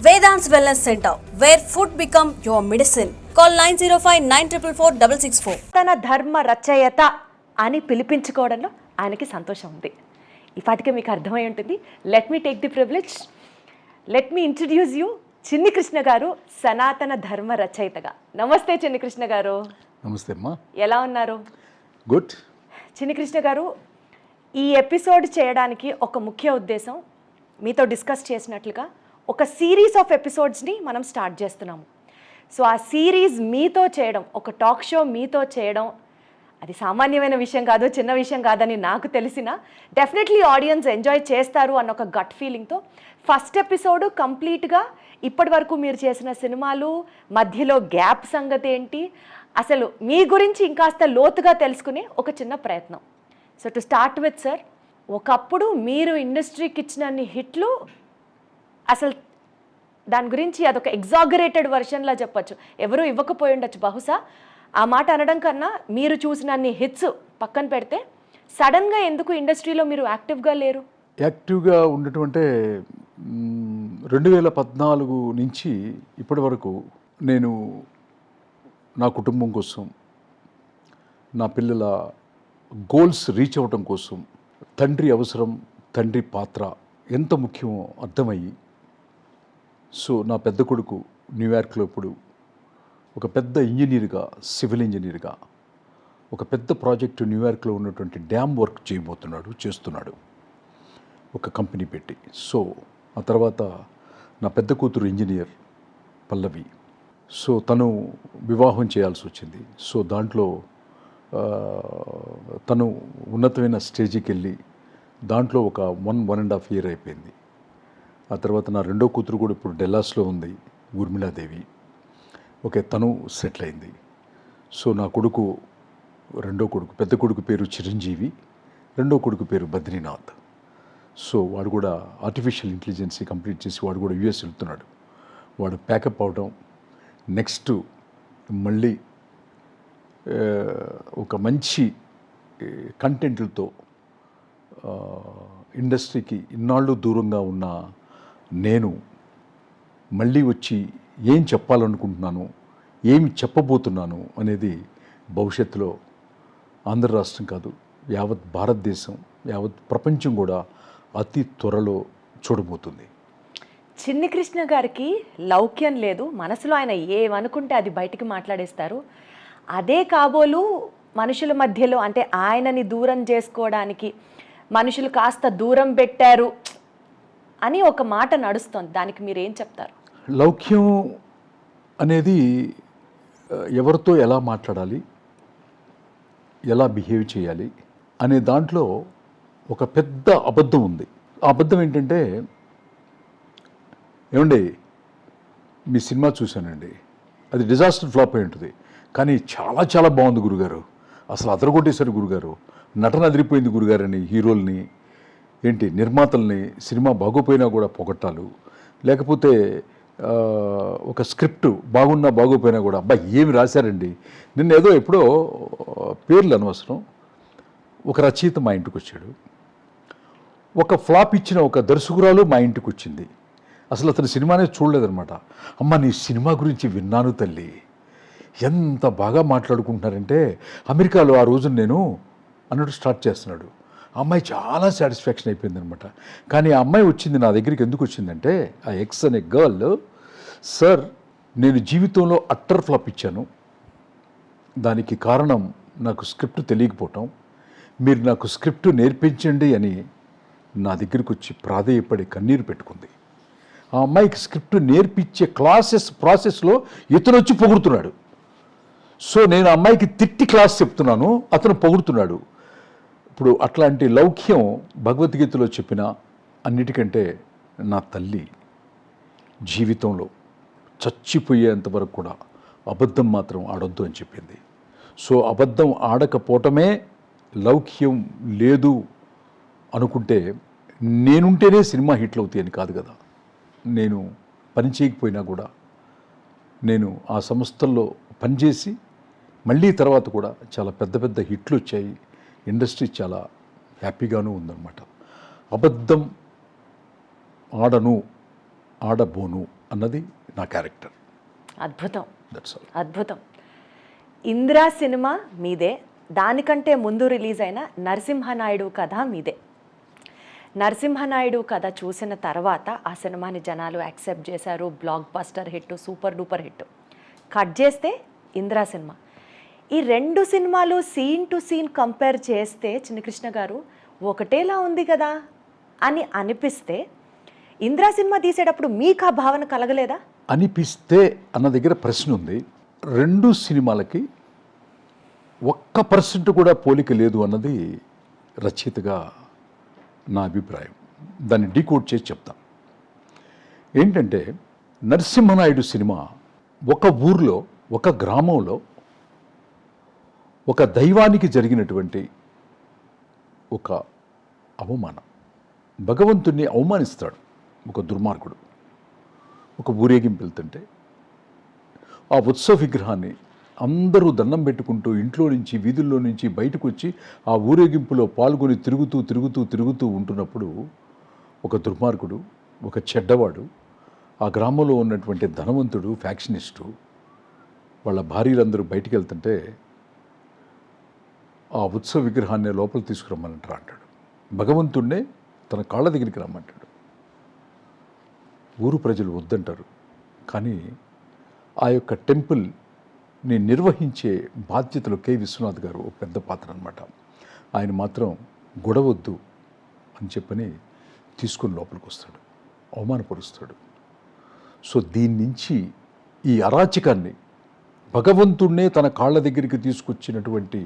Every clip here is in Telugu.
Vedant's Wellness Center, where food become your medicine. Call 905-944-664. తన ధర్మ రచయిత అని పిలిపించుకోవడంలో ఆయనకి సంతోషం ఉంది. ఇప్పటికే మీకు అర్థమై ఉంటుంది. Let me take the privilege, let me introduce you Chinni Krishna గారు, సనాతన ధర్మ రచయితగా. నమస్తే చిన్ని కృష్ణ గారు. నమస్తే అమ్మా. ఎలా ఉన్నారు? గుడ్. చిన్ని కృష్ణ గారు, ఈ ఎపిసోడ్ చేయడానికి ఒక ముఖ్య ఉద్దేశం, మీతో డిస్కస్ చేసినట్లుగా ఒక సిరీస్ ఆఫ్ ఎపిసోడ్స్ని మనం స్టార్ట్ చేస్తున్నాము. సో ఆ సిరీస్ మీతో చేయడం, ఒక టాక్ షో మీతో చేయడం, అది సామాన్యమైన విషయం కాదు, చిన్న విషయం కాదని నాకు తెలిసిన, డెఫినెట్లీ ఆడియన్స్ ఎంజాయ్ చేస్తారు అన్న ఒక గట్ ఫీలింగ్తో ఫస్ట్ ఎపిసోడ్ కంప్లీట్గా ఇప్పటి వరకు మీరు చేసిన సినిమాలు, మధ్యలో గ్యాప్ సంగతి ఏంటి, అసలు మీ గురించి ఇంకాస్త లోతుగా తెలుసుకునే ఒక చిన్న ప్రయత్నం. So to start with sir, ఒకప్పుడు మీరు ఇండస్ట్రీకి ఇచ్చినన్ని హిట్లు, అసలు దాని గురించి అదొక ఎగ్జాగరేటెడ్ వర్షన్లా చెప్పచ్చు, ఎవరు ఇవ్వకపోయి ఉండొచ్చు బహుశా. ఆ మాట అనడం కన్నా మీరు చూసిన అన్ని హిట్స్ పక్కన పెడితే సడన్గా ఎందుకు ఇండస్ట్రీలో మీరు యాక్టివ్గా లేరు? యాక్టివ్గా ఉండటం అంటే 2014 నుంచి ఇప్పటి వరకు నేను నా కుటుంబం కోసం, నా పిల్లల గోల్స్ రీచ్ అవ్వటం కోసం, తండ్రి అవసరం, తండ్రి పాత్ర ఎంత ముఖ్యమో అర్థమయ్యి, సో నా పెద్ద కొడుకు న్యూయార్క్లో ఇప్పుడు ఒక పెద్ద ఇంజనీర్గా, సివిల్ ఇంజనీర్గా ఒక పెద్ద ప్రాజెక్టు న్యూయార్క్లో ఉన్నటువంటి డ్యామ్ వర్క్ చేస్తున్నాడు ఒక కంపెనీ పెట్టి. సో ఆ తర్వాత నా పెద్ద కూతురు ఇంజనీర్ పల్లవి, సో తను వివాహం చేయాల్సి వచ్చింది. సో దాంట్లో తను ఉన్నతమైన స్టేజ్కి వెళ్ళి దాంట్లో ఒక 1.5 year అయిపోయింది. ఆ తర్వాత నా రెండో కూతురు కూడా ఇప్పుడు డెల్లాస్లో ఉంది, ఊర్మిళాదేవి. ఓకే, తను సెటిల్ అయింది. సో నా కొడుకు, పెద్ద కొడుకు పేరు చిరంజీవి, రెండో కొడుకు పేరు బద్రీనాథ్. సో వాడు కూడా ఆర్టిఫిషియల్ ఇంటెలిజెన్సీ కంప్లీట్ చేసి వాడు కూడా యూఎస్ వెళ్తున్నాడు. వాడు ప్యాకప్ అవడం, నెక్స్ట్ మళ్ళీ ఒక మంచి కంటెంట్లతో ఇండస్ట్రీకి ఇన్నాళ్ళు దూరంగా ఉన్న నేను మళ్ళీ వచ్చి ఏం చెప్పాలనుకుంటున్నాను, ఏమి చెప్పబోతున్నాను అనేది భవిష్యత్తులో ఆంధ్ర రాష్ట్రం కాదు, యావత్ భారతదేశం, యావత్ ప్రపంచం కూడా అతి త్వరలో చూడబోతుంది. చిన్ని కృష్ణ గారికి లౌక్యం లేదు, మనసులో ఆయన ఏమనుకుంటే అది బయటికి మాట్లాడేస్తారు. అదే కాబోలు మనుషుల మధ్యలో, అంటే ఆయనని దూరం చేసుకోవడానికి మనుషులు కాస్త దూరం పెట్టారు అని ఒక మాట నడుస్తుంది. దానికి మీరు ఏం చెప్తారు? లౌక్యం అనేది ఎవరితో ఎలా మాట్లాడాలి, ఎలా బిహేవ్ చేయాలి అనే దాంట్లో ఒక పెద్ద అబద్ధం ఉంది. ఆ అబద్ధం ఏంటంటే, ఏమండి మీ సినిమా చూశానండి, అది డిజాస్టర్ ఫ్లాప్ అయి ఉంటుంది, కానీ చాలా చాలా బాగుంది గురుగారు, అసలు అదరగొట్టేశారు గురుగారు, నటన అదిరిపోయింది గురుగారు అని హీరోల్ని, ఏంటి నిర్మాతల్ని, సినిమా బాగోపోయినా కూడా పొగట్టాలు, లేకపోతే ఒక స్క్రిప్ట్ బాగున్నా బాగోపోయినా కూడా అబ్బా ఏమి రాశారండి. నిన్న ఏదో ఎప్పుడో పేర్లు అనవసరం, ఒక రచయిత మా ఇంటికి వచ్చాడు, ఒక ఫ్లాప్ ఇచ్చిన ఒక దర్శకురాలు మా ఇంటికి వచ్చింది. అసలు అతని సినిమానే చూడలేదనమాట. అమ్మ నీ సినిమా గురించి విన్నాను తల్లి, ఎంత బాగా మాట్లాడుకుంటున్నారంటే అమెరికాలో ఆ రోజు నేను అన్నట్టు స్టార్ట్ చేస్తున్నాడు. ఆ అమ్మాయి చాలా సాటిస్ఫాక్షన్ అయిపోయిందనమాట. కానీ ఆ అమ్మాయి వచ్చింది నా దగ్గరికి ఎందుకు వచ్చిందంటే, ఆ ఎక్స్ అనే గర్ల్, సార్ నేను జీవితంలో అట్టర్ ఫ్లాప్ ఇచ్చాను, దానికి కారణం నాకు స్క్రిప్ట్ తెలియకపోవటం, మీరు నాకు స్క్రిప్ట్ నేర్పించండి అని నా దగ్గరికి వచ్చి ప్రాధేయపడి కన్నీరు పెట్టుకుంది. ఆ అమ్మాయికి స్క్రిప్ట్ నేర్పించే ప్రాసెస్లో ఇతను వచ్చి పొగుడుతున్నాడు. సో నేను అమ్మాయికి తిట్టి క్లాస్ చెప్తున్నాను, అతను పొగుడుతున్నాడు. ఇప్పుడు అట్లాంటి లౌక్యం భగవద్గీతలో చెప్పిన అన్నిటికంటే నా తల్లి జీవితంలో చచ్చిపోయేంత వరకు కూడా అబద్ధం మాత్రం ఆడొద్దు అని చెప్పింది. సో అబద్ధం ఆడకపోవటమే లౌక్యం లేదు అనుకుంటే, నేనుంటేనే సినిమా హిట్లు అవుతాయి అని కాదు కదా. నేను పని చేయకపోయినా కూడా నేను ఆ సంస్థల్లో పనిచేసి మళ్ళీ తర్వాత కూడా చాలా పెద్ద పెద్ద హిట్లు వచ్చాయి, ఇండస్ట్రీ చాలా హ్యాపీగాను ఉందన్నమాట. అబద్ధం ఆడబోను అన్నది నా క్యారెక్టర్. అద్భుతం, దట్స్ ఆల్. అద్భుతం. ఇంద్రా సినిమా మీదే, దానికంటే ముందు రిలీజ్ అయిన నరసింహనాయుడు కథ మీదే. నరసింహనాయుడు కథ చూసిన తర్వాత ఆ సినిమాని జనాలు యాక్సెప్ట్ చేశారు, block buster hit, super duper hit. Cut చేస్తే ఇంద్రా సినిమా. ఈ రెండు సినిమాలు సీన్ టు సీన్ కంపేర్ చేస్తే చిన్నకృష్ణ గారు ఒకటేలా ఉంది కదా అని అనిపిస్తే, ఇంద్రా సినిమా తీసేటప్పుడు మీకు ఆ భావన కలగలేదా? అనిపిస్తే అన్న దగ్గర ప్రశ్న ఉంది. రెండు సినిమాలకి 1% కూడా పోలిక లేదు అన్నది రచయితగా నా అభిప్రాయం. దాన్ని డీకోడ్ చేసి చెప్తాను. ఏంటంటే నరసింహనాయుడు సినిమా ఒక ఊర్లో, ఒక గ్రామంలో ఒక దైవానికి జరిగినటువంటి ఒక అవమానం. భగవంతుణ్ణి అవమానిస్తాడు ఒక దుర్మార్గుడు. ఒక ఊరేగింపు వెళ్తుంటే ఆ ఉత్సవ విగ్రహాన్ని అందరూ దండం పెట్టుకుంటూ ఇంట్లో నుంచి, వీధుల్లో నుంచి బయటకు వచ్చి ఆ ఊరేగింపులో పాల్గొని తిరుగుతూ ఉంటున్నప్పుడు ఒక దుర్మార్గుడు, ఒక చెడ్డవాడు, ఆ గ్రామంలో ఉన్నటువంటి ధనవంతుడు, ఫ్యాక్షనిస్టు, వాళ్ళ భార్యలందరూ బయటికి వెళ్తుంటే ఆ ఉత్సవ విగ్రహాన్ని లోపల తీసుకురమ్మంటారు అంటాడు. భగవంతుడినే తన కాళ్ళ దగ్గరికి రమ్మంటాడు. ఊరు ప్రజలు వద్దంటారు. కానీ ఆ యొక్క టెంపుల్ని నిర్వహించే బాధ్యతలు కె. విశ్వనాథ్ గారు ఒక పెద్ద పాత్ర అనమాట. ఆయన మాత్రం గొడవద్దు అని చెప్పని తీసుకుని లోపలికి వస్తాడు, అవమానపరుస్తాడు. సో దీని నుంచి ఈ అరాచకాన్ని, భగవంతుడినే తన కాళ్ళ దగ్గరికి తీసుకొచ్చినటువంటి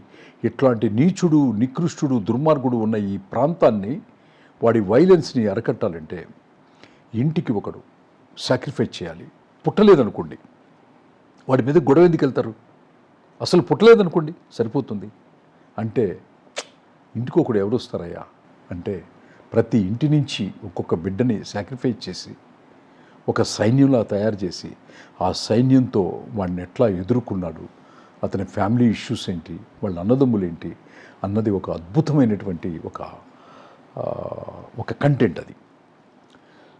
ఇట్లాంటి నీచుడు, నికృష్టుడు, దుర్మార్గుడు ఉన్న ఈ ప్రాంతాన్ని, వాడి వైలెన్స్ని అరకట్టాలంటే ఇంటికి ఒకడు సాక్రిఫైస్ చేయాలి. పుట్టలేదనుకోండి, వాడి మీద గొడవ ఎందుకు వెళ్తారు? అసలు పుట్టలేదనుకోండి, సరిపోతుంది. అంటే ఇంటికి ఒకడు ఎవరు వస్తారయ్యా అంటే ప్రతి ఇంటి నుంచి ఒక్కొక్క బిడ్డని సాక్రిఫైస్ చేసి ఒక సైన్యంలా తయారు చేసి ఆ సైన్యంతో వాడిని ఎట్లా ఎదుర్కొన్నాడు, అతని ఫ్యామిలీ ఇష్యూస్ ఏంటి, వాళ్ళ అన్నదమ్ములు ఏంటి అన్నది ఒక అద్భుతమైనటువంటి ఒక కంటెంట్ అది.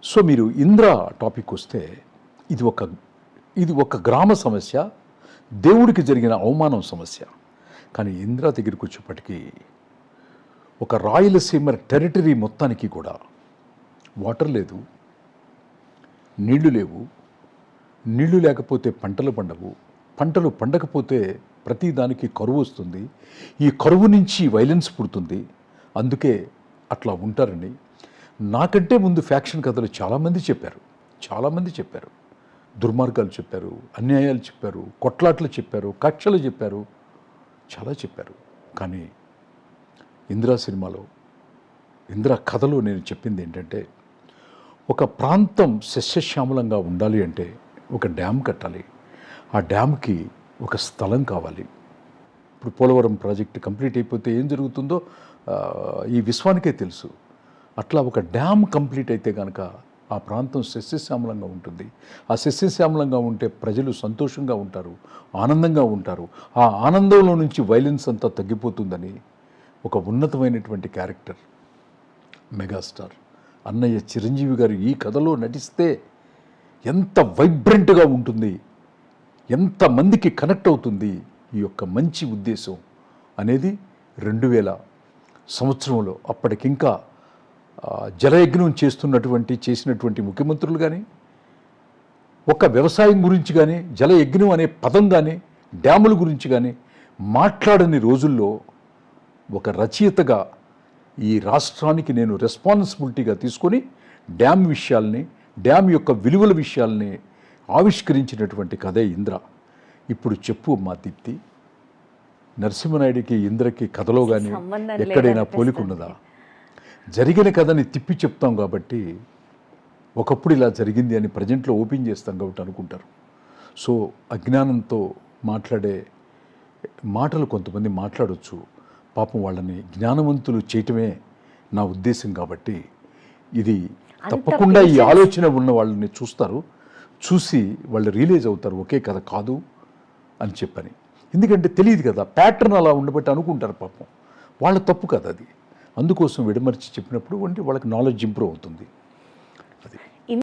సో మీరు ఇంద్ర టాపిక్ వస్తే ఇది ఒక గ్రామ సమస్య, దేవుడికి జరిగిన అవమానం సమస్య. కానీ ఇంద్ర దగ్గరికి వచ్చేప్పటికీ ఒక రాయలసీమ టెరిటరీ మొత్తానికి కూడా వాటర్ లేదు, నీళ్లు లేవు, నీళ్లు లేకపోతే పంటలు పండవు, పంటలు పండకపోతే ప్రతి దానికి కరువు వస్తుంది, ఈ కరువు నుంచి వైలెన్స్ పుడుతుంది, అందుకే అట్లా ఉంటారని నాకంటే ముందు ఫ్యాక్షన్ కథలు చాలామంది చెప్పారు. దుర్మార్గాలు చెప్పారు, అన్యాయాలు చెప్పారు, కొట్లాట్లు చెప్పారు, కక్షలు చెప్పారు, చాలా చెప్పారు. కానీ ఇందిరా సినిమాలో, ఇందిరా కథలో నేను చెప్పింది ఏంటంటే, ఒక ప్రాంతం సస్యశ్యామలంగా ఉండాలి అంటే ఒక డ్యామ్ కట్టాలి. ఆ డ్యామ్కి ఒక స్థలం కావాలి. ఇప్పుడు పోలవరం ప్రాజెక్టు కంప్లీట్ అయిపోతే ఏం జరుగుతుందో ఈ విశ్వానికే తెలుసు. అట్లా ఒక డ్యామ్ కంప్లీట్ అయితే కనుక ఆ ప్రాంతం సస్యశ్యామలంగా ఉంటుంది. ఆ సస్యశ్యామలంగా ఉంటే ప్రజలు సంతోషంగా ఉంటారు, ఆనందంగా ఉంటారు. ఆ ఆనందంలో నుంచి వైలెన్స్ అంతా తగ్గిపోతుందని ఒక ఉన్నతమైనటువంటి క్యారెక్టర్ మెగాస్టార్ అన్నయ్య చిరంజీవి గారు ఈ కథలో నటిస్తే ఎంత వైబ్రెంట్గా ఉంటుంది, ఎంతమందికి కనెక్ట్ అవుతుంది ఈ యొక్క మంచి ఉద్దేశం అనేది 2000 సంవత్సరంలో అప్పటికింకా జలయజ్ఞం చేసినటువంటి ముఖ్యమంత్రులు కానీ, ఒక వ్యవసాయం గురించి కానీ, జలయజ్ఞం అనే పదం కానీ, డ్యాముల గురించి కానీ మాట్లాడని రోజుల్లో ఒక రచయితగా ఈ రాష్ట్రానికి నేను రెస్పాన్సిబిలిటీగా తీసుకొని డ్యామ్ విషయాల్ని, డ్యామ్ యొక్క విలువల విషయాల్ని ఆవిష్కరించినటువంటి కథే ఇంద్ర. ఇప్పుడు చెప్పు మా దీప్తి, నరసింహనాయుడికి ఇంద్రకి కథలో కానీ ఎక్కడైనా పోలికున్నదా? జరిగిన కథని తిప్పి చెప్తాం కాబట్టి ఒకప్పుడు ఇలా జరిగింది అని ప్రజెంట్లో ఓపెన్ చేస్తాం కాబట్టి అనుకుంటారు. సో అజ్ఞానంతో మాట్లాడే మాటలు కొంతమంది మాట్లాడవచ్చు. పాపం వాళ్ళని జ్ఞానవంతులు చేయటమే నా ఉద్దేశం. కాబట్టి ఇది తప్పకుండా ఈ ఆలోచన ఉన్న వాళ్ళని చూసి వాళ్ళు రియలైజ్ అవుతారు ఒకే కథ కాదు అని చెప్పని. ఎందుకంటే తెలియదు కదా, ప్యాటర్న్ అలా ఉండబట్టి అనుకుంటారు. పాపం వాళ్ళ తప్పు కదా అది. అందుకోసం విడమర్చి చెప్పినప్పుడు వాళ్ళకి నాలెడ్జ్ ఇంప్రూవ్ అవుతుంది.